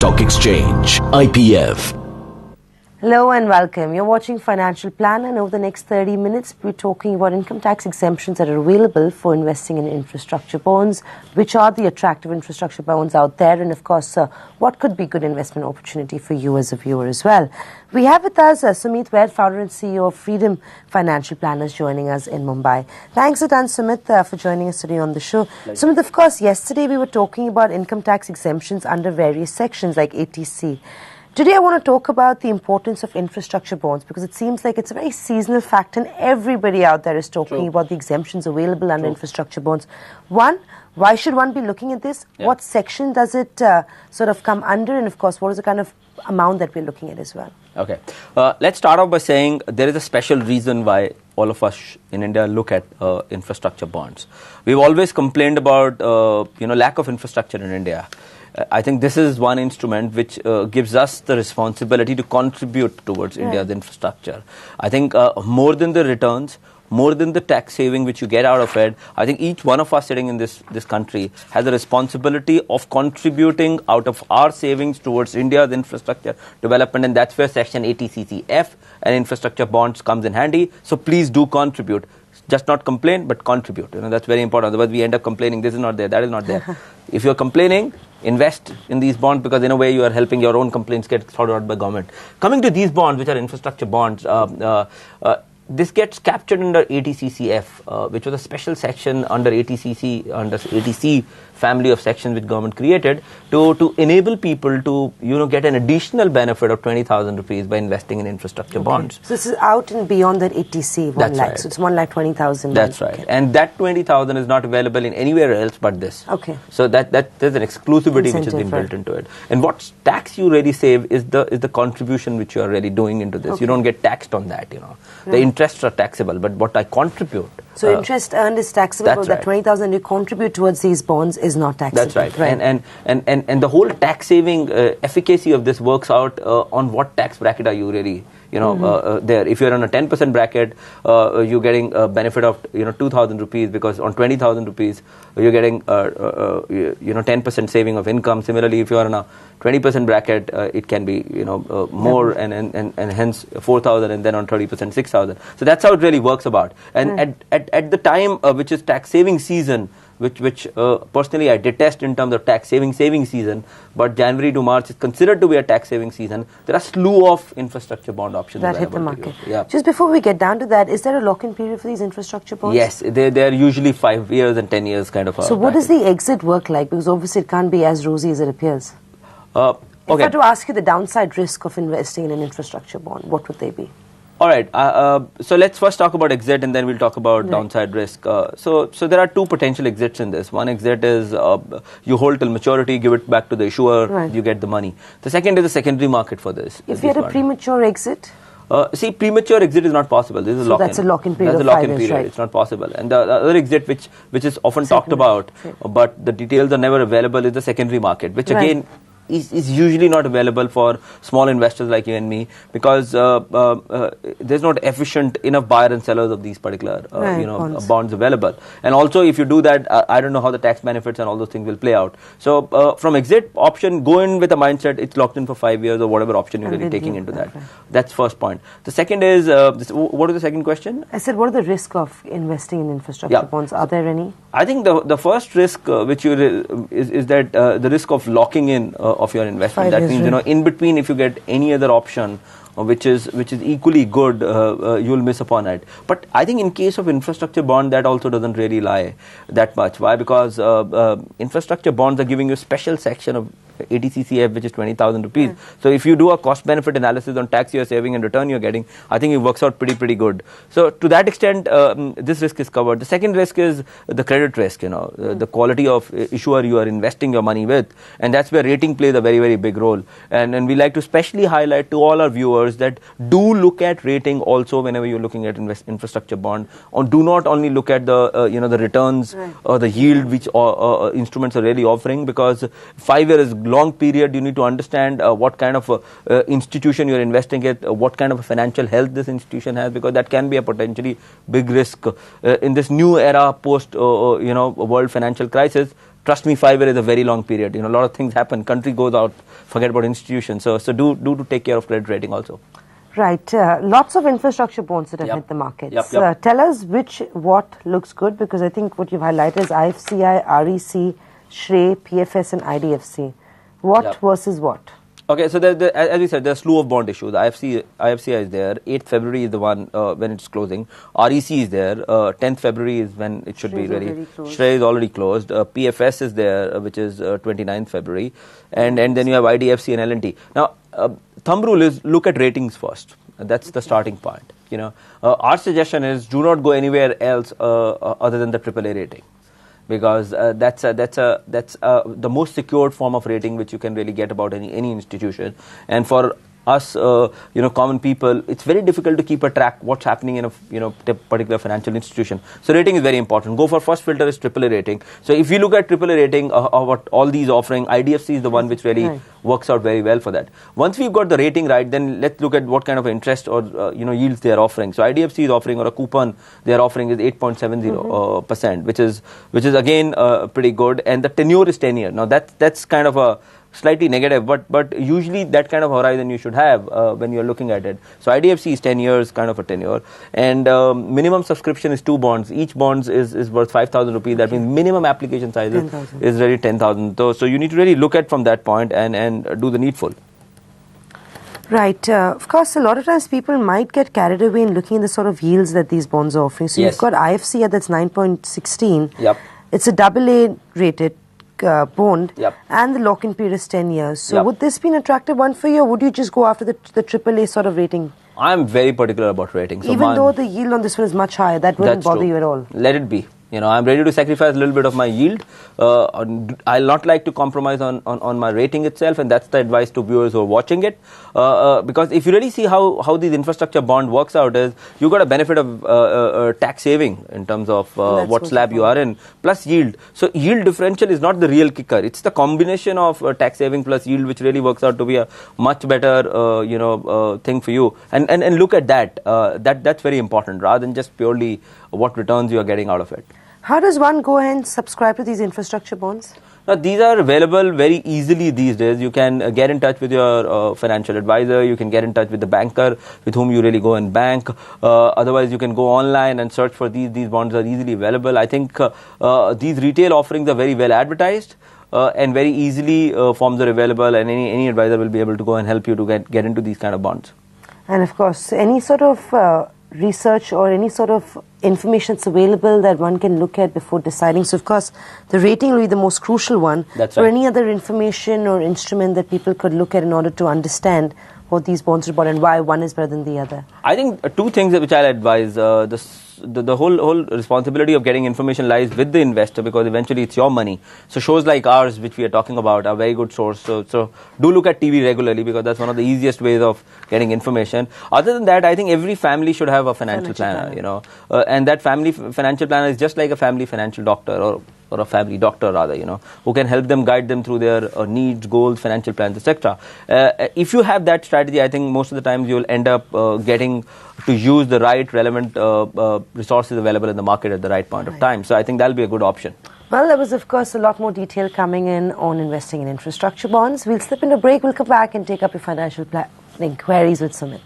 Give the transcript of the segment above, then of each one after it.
Stock Exchange, IPF. Hello and welcome. You're watching Financial Planner, and over the next 30 minutes, we're talking about income tax exemptions that are available for investing in infrastructure bonds, which are the attractive infrastructure bonds out there, and of course, what could be good investment opportunity for you as a viewer as well. We have with us Sumeet Vaid, founder and CEO of Freedom Financial Planners, joining us in Mumbai. Thanks a ton, Sumeet, for joining us today on the show. Pleasure. Sumeet, of course, yesterday we were talking about income tax exemptions under various sections like ATC. Today I want to talk about the importance of infrastructure bonds, because it seems like it's a very seasonal fact and everybody out there is talking about the exemptions available under infrastructure bonds. One, why should one be looking at this? Yeah. What section does it sort of come under? And of course, what is the kind of amount that we're looking at as well? Okay. Let's start off by saying there is a special reason why all of us in India look at infrastructure bonds. We've always complained about lack of infrastructure in India. I think this is one instrument which gives us the responsibility to contribute towards India's infrastructure. I think more than the returns, more than the tax saving which you get out of it, I think each one of us sitting in this country has a responsibility of contributing out of our savings towards India's infrastructure development, and that's where Section 80CCF and infrastructure bonds comes in handy. So please do contribute. Just not complain, but contribute. That's very important. Otherwise, we end up complaining, this is not there, that is not there. If you're complaining, invest in these bonds, because in a way you are helping your own complaints get sorted out by government. Coming to these bonds, which are infrastructure bonds, this gets captured under ATCCF, which was a special section under ATC family of sections which government created to enable people to get an additional benefit of 20,000 rupees by investing in infrastructure bonds. So this is out and beyond that ATC 1 lakh. Right. So it's 1,20,000. That's right. And that 20,000 is not available in anywhere else but this. Okay. So there's an exclusivity which has been built into it. And what tax you really save is the contribution which you are really doing into this. You don't get taxed on that. The interests are taxable, but what I contribute. So interest earned is taxable, but that 20,000 you contribute towards these bonds is not taxable. That's right. And the whole tax saving efficacy of this works out on what tax bracket are you really there. If you're on a 10% bracket, you're getting a benefit of 2,000 rupees, because on 20,000 rupees you're getting 10% saving of income. Similarly, if you're on a 20% bracket, it can be more and hence 4,000, and then on 30% 6,000. So that's how it really works about. And at the time which is tax saving season, which personally I detest in terms of tax saving season, but January to March is considered to be a tax saving season. There are a slew of infrastructure bond options that hit the market. Yeah. Just before we get down to that, is there a lock-in period for these infrastructure bonds? Yes, they're usually 5 years and 10 years kind of. So what does the exit work like? Because obviously it can't be as rosy as it appears. If I were to ask you the downside risk of investing in an infrastructure bond, what would they be? All right. So let's first talk about exit, and then we'll talk about downside risk. So there are two potential exits in this. One exit is you hold till maturity, give it back to the issuer, you get the money. The second is the secondary market for this. If you had a premature exit? See, premature exit is not possible. This is a lock-in. That's a lock-in period. That's a lock-in period. Right. It's not possible. And the other exit, which is often talked about, but the details are never available, is the secondary market, which again is usually not available for small investors like you and me, because there's not efficient enough buyer and sellers of these particular bonds available. And also, if you do that, I don't know how the tax benefits and all those things will play out. So from exit option, go in with a mindset it's locked in for 5 years or whatever option you're really taking into that. That's first point. The second is, what is the second question? I said, what are the risks of investing in infrastructure bonds? Are there any? I think the first risk is that the risk of locking in of your investment. That means in between, if you get any other option which is equally good, you'll miss upon it. But I think in case of infrastructure bond, that also doesn't really lie that much. Why? Because infrastructure bonds are giving you a special section of ATCCF, which is 20,000 rupees. So if you do a cost benefit analysis on tax you're saving and return you're getting, I think it works out pretty good. So to that extent, this risk is covered. The second risk is the credit risk, the quality of issuer you are investing your money with, and that's where rating plays a very big role. And we like to specially highlight to all our viewers that do look at rating also whenever you're looking at infrastructure bond. Or do not only look at the the returns or the yield which instruments are really offering, because 5 years is long period. You need to understand what kind of institution you're investing in, what kind of financial health this institution has, because that can be a potentially big risk in this new era post world financial crisis. trust me, 5 years is a very long period. A lot of things happen. Country goes out, forget about institutions. So do take care of credit rating also. Right. Lots of infrastructure bonds that have hit the markets. Tell us what looks good, because I think what you've highlighted is IFCI, REC, SHRE, PFS and IDFC. What versus what? Okay, so as we said, there's a slew of bond issues. IFCI is there. 8th February is the one when it's closing. REC is there. 10th February is when it should be ready. SHRE is already closed. PFS is there, which is 29th February. And then you have IDFC and L&T. Now, thumb rule is look at ratings first. That's the starting point. Our suggestion is do not go anywhere else other than the AAA rating, because that's the most secured form of rating which you can really get about any institution. And for us, common people, it's very difficult to keep a track what's happening in a particular financial institution. So rating is very important. Go for first filter is AAA rating. So if you look at AAA rating, what all these offering, IDFC is the one which really works out very well for that. Once we've got the rating right, then let's look at what kind of interest or yields they are offering. So IDFC is offering, or a coupon they are offering is 8.70%, which is again pretty good, and the tenure is 10 years. Now that's kind of a slightly negative, but usually that kind of horizon you should have when you're looking at it. So IDFC is 10 years, kind of a tenure, and minimum subscription is 2 bonds. Each bonds is worth 5,000 rupees. That means minimum application size is really 10,000. So you need to really look at from that point and do the needful. Right. Of course, a lot of times people might get carried away in looking at the sort of yields that these bonds are offering. So you've got IFCI that's 9.16. Yep. It's a AA rated bond, and the lock-in period is 10 years. So would this be an attractive one for you, or would you just go after the AAA sort of rating? I'm very particular about rating. So even though the yield on this one is much higher, that wouldn't bother you at all? Let it be. I'm ready to sacrifice a little bit of my yield. I'll not like to compromise on my rating itself, and that's the advice to viewers who are watching it. Because if you really see how these infrastructure bond works out is, you got a benefit of tax saving in terms of what slab you are in, plus yield. So yield differential is not the real kicker. It's the combination of tax saving plus yield which really works out to be a much better thing for you. And look at that. That's very important, rather than just purely what returns you are getting out of it. How does one go ahead and subscribe to these infrastructure bonds? Now, these are available very easily these days. You can get in touch with your financial advisor. You can get in touch with the banker with whom you really go and bank. Otherwise, you can go online and search for these. These bonds are easily available. I think these retail offerings are very well advertised. And very easily forms are available, and any advisor will be able to go and help you to get into these kind of bonds. And of course, any sort of research or any sort of information that's available that one can look at before deciding. So, of course, the rating will be the most crucial one. That's right. Or any other information or instrument that people could look at in order to understand what these bonds are about and why one is better than the other? I think 2 things which I'll advise. The whole responsibility of getting information lies with the investor, because eventually it's your money. So shows like ours, which we are talking about, are a very good source. So do look at TV regularly, because that's one of the easiest ways of getting information. Other than that, I think every family should have a financial planner. And that family financial planner is just like a family financial doctor, or a family doctor rather, who can help them, guide them through their needs, goals, financial plans, etc. If you have that strategy, I think most of the times you will end up getting to use the right relevant resources available in the market at the right point of time. So I think that'll be a good option. Well, there was, of course, a lot more detail coming in on investing in infrastructure bonds. We'll slip into a break. We'll come back and take up your financial planning queries with Sumeet.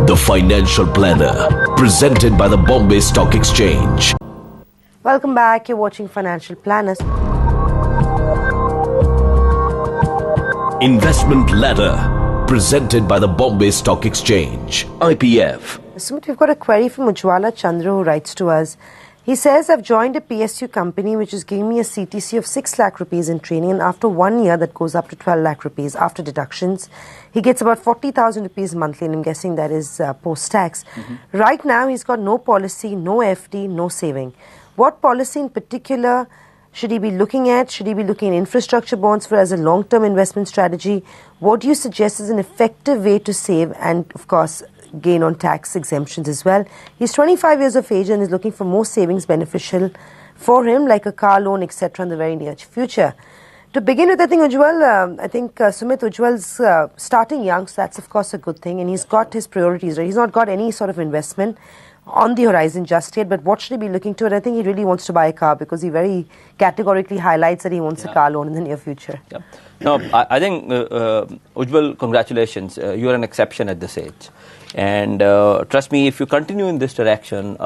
The Financial Planner, presented by the Bombay Stock Exchange. Welcome back. You're watching Financial Planners. Investment Ladder, presented by the Bombay Stock Exchange, IPF. Sumeet, we've got a query from Ujwala Chandra, who writes to us. He says, I've joined a PSU company which is giving me a CTC of 6 lakh rupees in training, and after 1 year that goes up to 12 lakh rupees after deductions. He gets about 40,000 rupees monthly, and I'm guessing that is post-tax. Right now he's got no policy, no FD, no saving. What policy in particular should he be looking at? Should he be looking at infrastructure bonds as a long-term investment strategy? What do you suggest is an effective way to save and, of course, gain on tax exemptions as well? He's 25 years of age and is looking for more savings beneficial for him, like a car loan, etc., in the very near future. To begin with, I think Sumeet, Ujwal's starting young, so that's, of course, a good thing, and he's got his priorities right. He's not got any sort of investment. on the horizon just yet, but what should he be looking to? And I think he really wants to buy a car because he very categorically highlights that he wants a car loan in the near future. Yeah. No, I think, Ujjwal, congratulations. You're an exception at this age. And trust me, if you continue in this direction,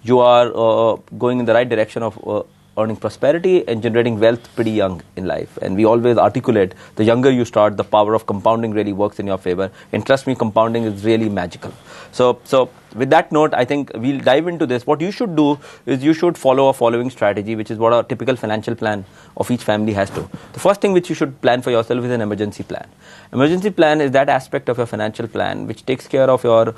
you are going in the right direction of earning prosperity and generating wealth pretty young in life. And we always articulate, the younger you start, the power of compounding really works in your favor. And trust me, compounding is really magical. So with that note, I think we'll dive into this. What you should do is you should follow a following strategy, which is what a typical financial plan of each family has to. The first thing which you should plan for yourself is an emergency plan. Emergency plan is that aspect of your financial plan which takes care of your,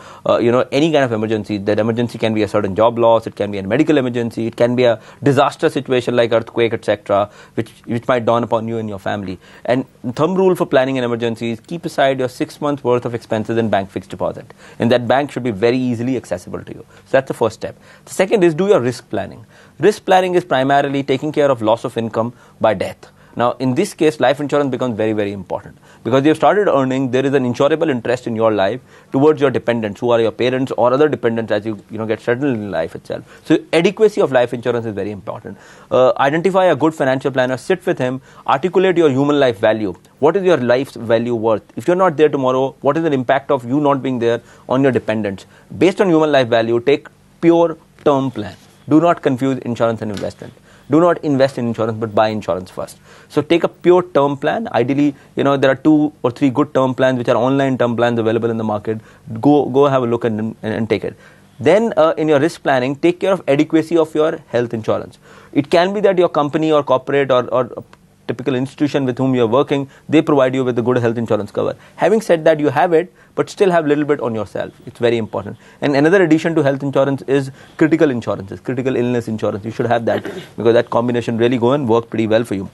any kind of emergency. That emergency can be a certain job loss, it can be a medical emergency, it can be a disaster situation like earthquake, etc., which might dawn upon you and your family. And thumb rule for planning an emergency is keep aside your 6 months worth of expenses in bank fixed deposit. And that bank should be very easily accessible to you. So that's the first step. The second is do your risk planning. Risk planning is primarily taking care of loss of income by death. Now, in this case, life insurance becomes very, very important because you have started earning. There is an insurable interest in your life towards your dependents, who are your parents or other dependents as you get settled in life itself. So, adequacy of life insurance is very important. Identify a good financial planner, sit with him, articulate your human life value. What is your life's value worth? If you're not there tomorrow, what is the impact of you not being there on your dependents? Based on human life value, take pure term plan. Do not confuse insurance and investment. Do not invest in insurance, but buy insurance first. So take a pure term plan. Ideally, there are 2 or 3 good term plans, which are online term plans available in the market. Go have a look and take it. Then in your risk planning, take care of adequacy of your health insurance. It can be that your company or corporate or typical institution with whom you're working, they provide you with a good health insurance cover. Having said that, you have it, but still have a little bit on yourself. It's very important. And another addition to health insurance is critical insurances, critical illness insurance. You should have that because that combination really go and work pretty well for you.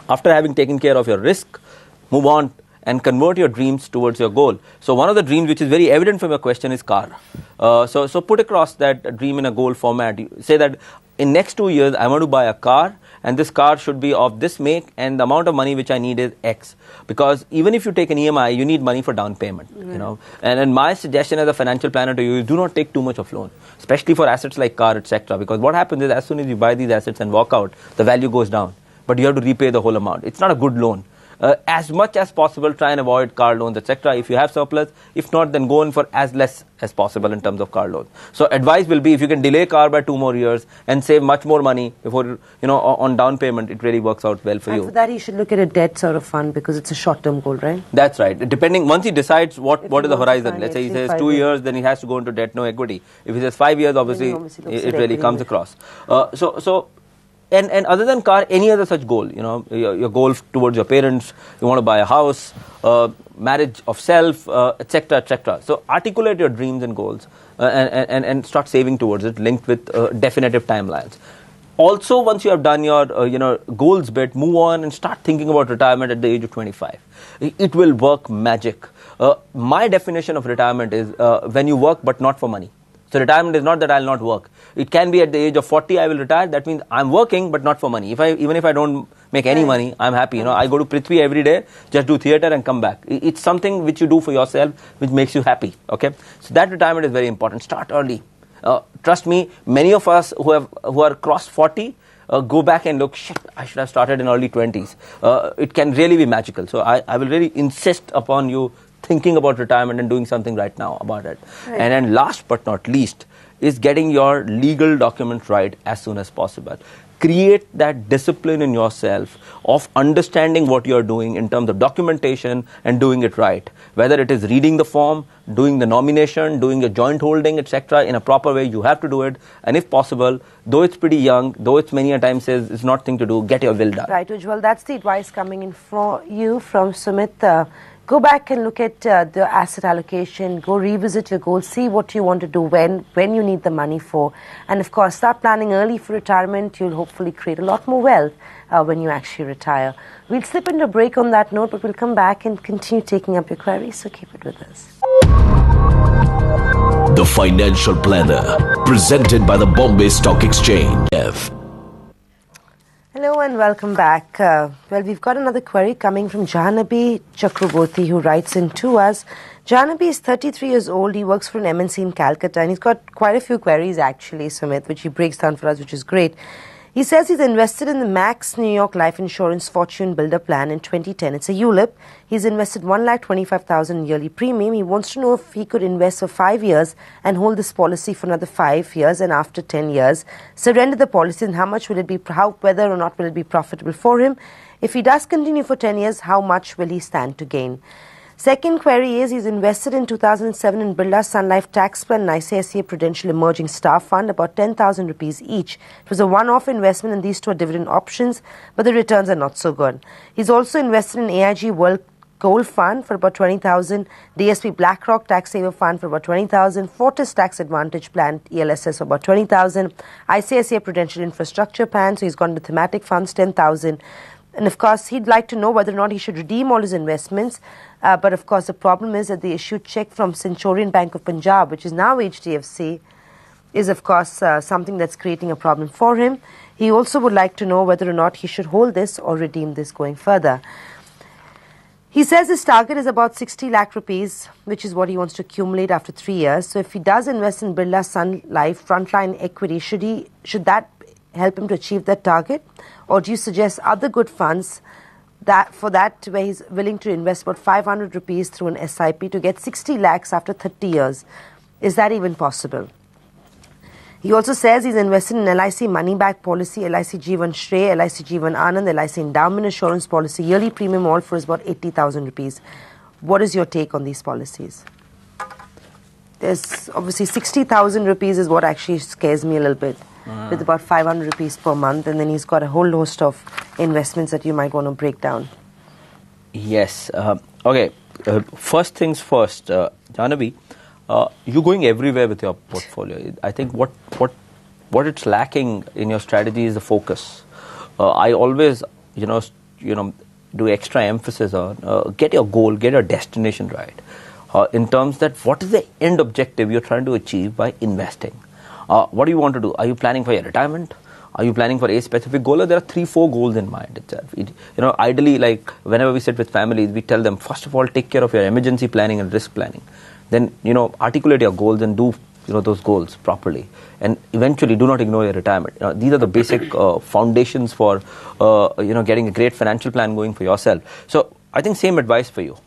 After having taken care of your risk, move on and convert your dreams towards your goal. So one of the dreams which is very evident from your question is car. So put across that dream in a goal format. You say that in next 2 years, I want to buy a car, and this car should be of this make, and the amount of money which I need is X. Because even if you take an EMI, you need money for down payment. And my suggestion as a financial planner to you is do not take too much of loan, especially for assets like car, etc. Because what happens is as soon as you buy these assets and walk out, the value goes down. But you have to repay the whole amount. It's not a good loan. As much as possible, try and avoid car loans, etc. If you have surplus, if not, then go in for as less as possible in terms of car loans. So advice will be, if you can delay car by 2 more years and save much more money before, on down payment, it really works out well for you. And for that, he should look at a debt sort of fund because it's a short-term goal, right? That's right. Depending, once he decides what is the horizon. Let's say he says 2 years, then he has to go into debt, no equity. If he says 5 years, obviously it really comes across. And other than car, any other such goal, your goal towards your parents, you want to buy a house, marriage of self, etc., etc. So articulate your dreams and goals and start saving towards it, linked with definitive timelines. Also, once you have done your goals bit, move on and start thinking about retirement at the age of 25. It will work magic. My definition of retirement is when you work but not for money. So retirement is not that I'll not work. It can be at the age of 40 I will retire. That means I'm working but not for money. Even if I don't make any money, I'm happy. I go to Prithvi every day, just do theatre and come back. It's something which you do for yourself which makes you happy. Okay, so that retirement is very important. Start early. Trust me, many of us who are crossed 40 go back and look, shit, I should have started in early 20s. It can really be magical. So I will really insist upon you thinking about retirement and doing something right now about it. Right. And then last but not least is getting your legal documents right as soon as possible. Create that discipline in yourself of understanding what you're doing in terms of documentation and doing it right. Whether it is reading the form, doing the nomination, doing a joint holding, etc. in a proper way, you have to do it. And if possible, though it's pretty young, though it's many a time says it's not thing to do, get your will done. Right, Ujjwal, that's the advice coming in from you, from Sumeet. Go back and look at the asset allocation, go revisit your goals, see what you want to do, when you need the money for. And of course, start planning early for retirement. You'll hopefully create a lot more wealth when you actually retire. We'll slip into a break on that note, but we'll come back and continue taking up your queries, so keep it with us. The Financial Planner, presented by the Bombay Stock Exchange. Hello and welcome back. Well, we've got another query coming from Jahanabi Chakraborty, who writes in to us. Jahanabi is 33 years old. He works for an MNC in Calcutta, and he's got quite a few queries actually, Sumeet, which he breaks down for us, which is great. He says he's invested in the Max New York Life Insurance Fortune Builder Plan in 2010. It's a ULIP. He's invested $1,25,000 in yearly premium. He wants to know if he could invest for 5 years and hold this policy for another 5 years, and after 10 years, surrender the policy, and how much will it be, whether or not will it be profitable for him. If he does continue for 10 years, how much will he stand to gain? Second query is he's invested in 2007 in Birla Sun Life Tax Plan and ICICI Prudential Emerging Star Fund, about 10,000 rupees each. It was a one-off investment, and these two are dividend options, but the returns are not so good. He's also invested in AIG World Gold Fund for about 20,000, DSP BlackRock Tax Saver Fund for about 20,000, Fortis Tax Advantage Plan ELSS for about 20,000, ICICI Prudential Infrastructure Plan, so he's gone to thematic funds, 10,000. And of course, he'd like to know whether or not he should redeem all his investments. But of course, the problem is that the issued check from Centurion Bank of Punjab, which is now HDFC, is of course something that's creating a problem for him. He also would like to know whether or not he should hold this or redeem this going further. He says his target is about 60 lakh rupees, which is what he wants to accumulate after 3 years. So if he does invest in Birla Sun Life Frontline Equity, should that help him to achieve that target? Or do you suggest other good funds where he's willing to invest about 500 rupees through an SIP to get 60 lakhs after 30 years? Is that even possible? He also says he's invested in LIC Money Back Policy, LIC Jeevan Shrey, LIC Jeevan Anand, LIC Endowment Assurance Policy, yearly premium all for is about 80,000 rupees. What is your take on these policies? There's obviously 60,000 rupees is what actually scares me a little bit. With about 500 rupees per month, and then he's got a whole host of investments that you might want to break down. Yes. Okay. First things first, Jahanabi, you're going everywhere with your portfolio. I think what it's lacking in your strategy is the focus. I always, do extra emphasis on get your goal, get your destination right. In terms that what is the end objective you're trying to achieve by investing? What do you want to do? Are you planning for your retirement? Are you planning for a specific goal? Or there are 3-4 goals in mind itself. Ideally, like whenever we sit with families, we tell them, first of all, take care of your emergency planning and risk planning. Then, articulate your goals and do, those goals properly. And eventually, do not ignore your retirement. These are the basic foundations for, getting a great financial plan going for yourself. So I think same advice for you.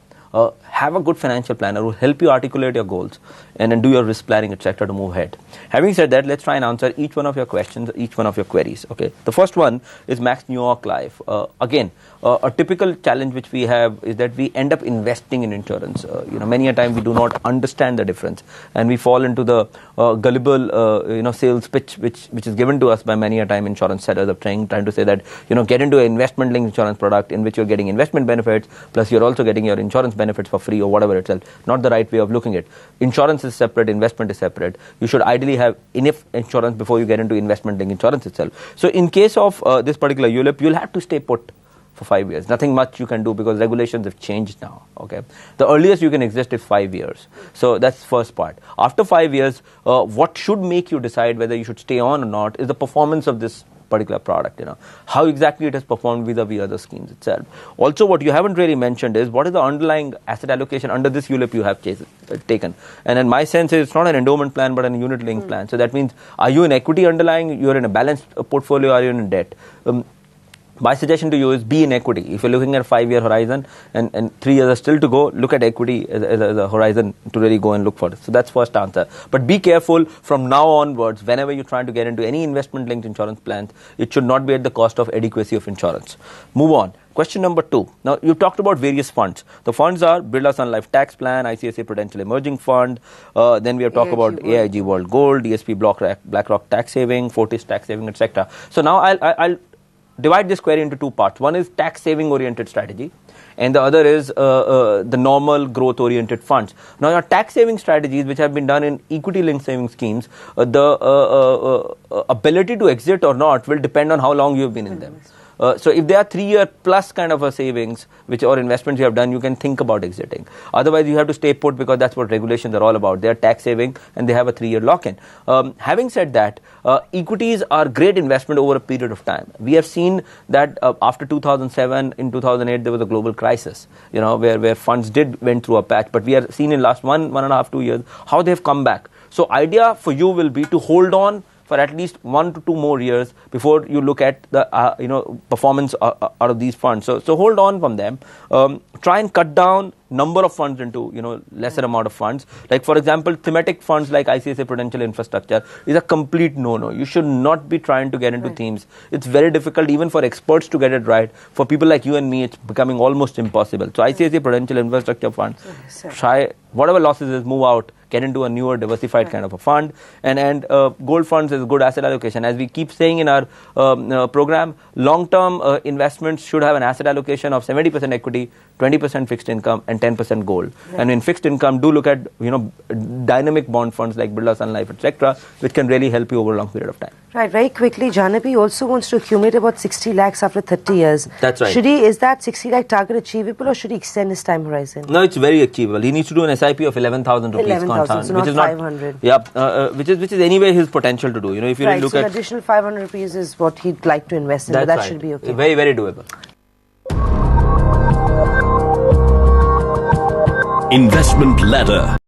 Have a good financial planner who will help you articulate your goals and then do your risk planning, etc. to move ahead. Having said that, let's try and answer each one of your questions, each one of your queries. Okay. The first one is Max New York Life. Again, a typical challenge which we have is that we end up investing in insurance. Many a time we do not understand the difference, and we fall into the gullible, sales pitch which is given to us by many a time insurance sellers of trying to say that get into an investment-linked insurance product in which you're getting investment benefits plus you're also getting your insurance benefits for free or whatever itself. Not the right way of looking at it. Insurance is separate, investment is separate. You should ideally have enough insurance before you get into investment-linked insurance itself. So in case of this particular ULIP, you'll have to stay put for 5 years. Nothing much you can do because regulations have changed now. Okay, the earliest you can exist is 5 years. So that's the first part. After 5 years, what should make you decide whether you should stay on or not is the performance of this particular product, how exactly it has performed vis-a-vis other schemes itself. Also, what you haven't really mentioned is what is the underlying asset allocation under this ULIP you have taken. And in my sense, it's not an endowment plan but a unit-linked plan. So that means, are you in equity underlying, you're in a balanced portfolio, are you in debt? My suggestion to you is be in equity. If you're looking at a 5-year horizon and 3 years are still to go, look at equity as a horizon to really go and look for it. So that's first answer. But be careful from now onwards, whenever you're trying to get into any investment-linked insurance plans, it should not be at the cost of adequacy of insurance. Move on. Question number 2. Now, you talked about various funds. The funds are Birla Sun Life Tax Plan, ICICI Prudential Emerging Fund. Then we have talked about AIG World Gold, DSP BlackRock Tax Saving, Fortis Tax Saving, etc. So now I'll divide this query into 2 parts. One is tax saving oriented strategy and the other is the normal growth oriented funds. Now your tax saving strategies which have been done in equity linked saving schemes, the ability to exit or not will depend on how long you've been in them. So if they are 3-year plus kind of a savings, which or investments you have done, you can think about exiting. Otherwise, you have to stay put because that's what regulations are all about. They are tax saving and they have a 3-year lock-in. Having said that, equities are great investment over a period of time. We have seen that after 2007, in 2008, there was a global crisis, where funds went through a patch. But we have seen in last 1.5, 2 years how they have come back. So idea for you will be to hold on for at least 1 to 2 more years before you look at the performance out of these funds. So hold on from them. Try and cut down number of funds into lesser amount of funds. Like for example, thematic funds like ICICI Prudential Infrastructure is a complete no-no. You should not be trying to get into themes. It's very difficult even for experts to get it right. For people like you and me, it's becoming almost impossible. So ICICI Prudential Infrastructure Fund, try whatever losses is, move out, get into a newer diversified kind of a fund. And gold funds is good asset allocation. As we keep saying in our program, long-term investments should have an asset allocation of 70% equity, 20% fixed income and 10% gold. Yeah. And in fixed income, do look at dynamic bond funds like Birla Sun Life, etc., which can really help you over a long period of time. Right. Very quickly, Janapi also wants to accumulate about 60 lakhs after 30 years. That's right. Is that 60 lakh target achievable, or should he extend his time horizon? No, it's very achievable. He needs to do an SIP of 11,000 rupees. 11,000, so which is 500. Which is anyway his potential to do. If you right, look so at an additional 500 rupees is what he'd like to invest in. But that should be okay. Very, very doable. Investment ladder.